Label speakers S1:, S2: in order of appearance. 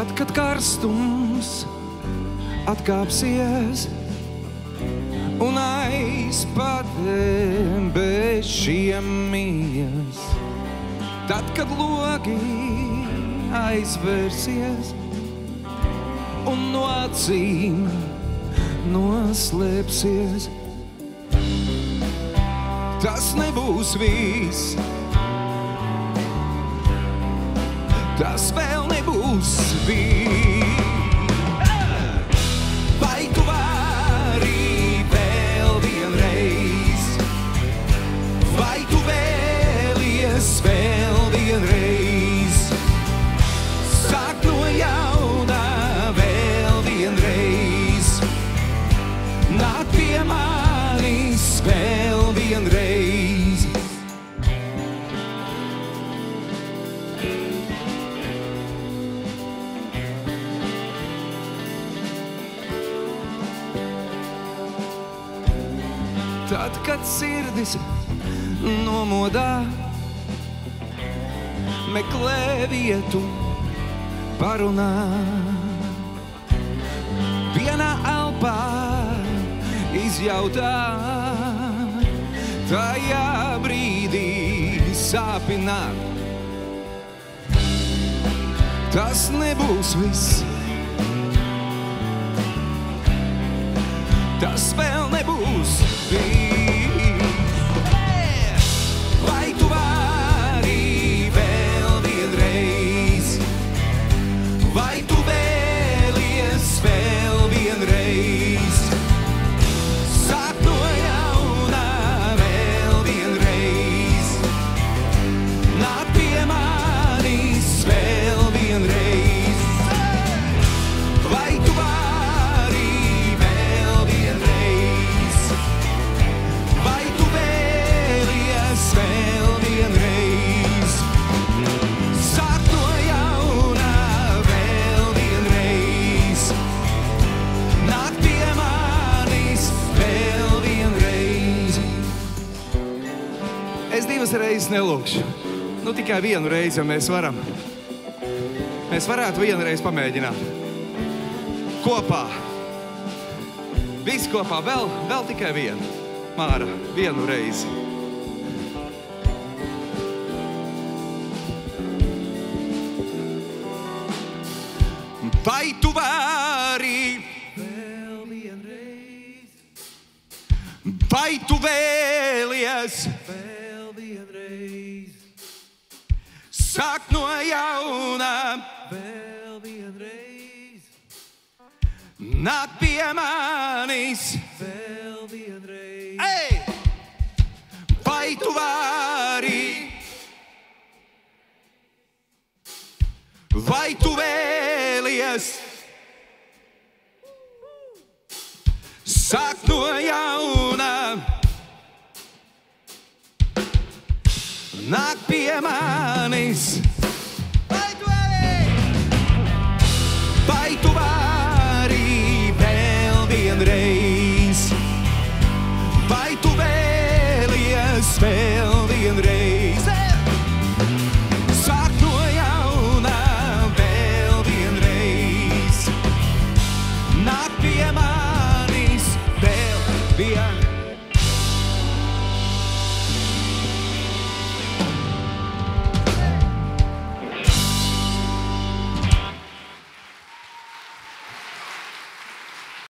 S1: Tad, kad karstums atkāpsies un aizpadebešiem mies, tad, kad logi aizvērsies un no acīm noslēpsies, tas nebūs viss. Tas vēl nebūs viss. Vai tu vari vēl vienreiz? Vai tu vēlies vēl vienreiz? Sāk no jauna vēl vienreiz. Nāk pie manis vēl vienreiz. Tad, kad sirdis nomodā, meklē vietu parunā, vienā elpā izjautā, tajā brīdī sāpināt. Tas nebūs viss. Tas vēl nebūs viss. Vai tu vari vēl vienreiz? Vai tu vēlies vēl vienreiz? Sāk no jauna vēl vienreiz. Nāk pie manis vēl vienreiz. Vai tu vari vēl vienreiz? Vai tu vēlies vēl vienreiz? Sāk no jauna vēl vienreiz. Nāk pie manis vēl vienreiz. Es divas reizes nelūkšu. Nu, tikai vienu reizi, ja mēs varam. Mēs varētu vienreiz pamēģināt. Kopā. Visi kopā. Vēl tikai vienu. Māra, vienu reizi. Vai tu vari vēl vienreiz? Vai tu vēlies vēl vienreiz? Sāk no jauna vēl vienreiz. Nāk pie manis vēl vienreiz. Ei! Vai tu vari? Vai tu vēlies? Sāk no jauna. Nāk pie manis. Vai tu vari? Vai tu vari vēl vienreiz?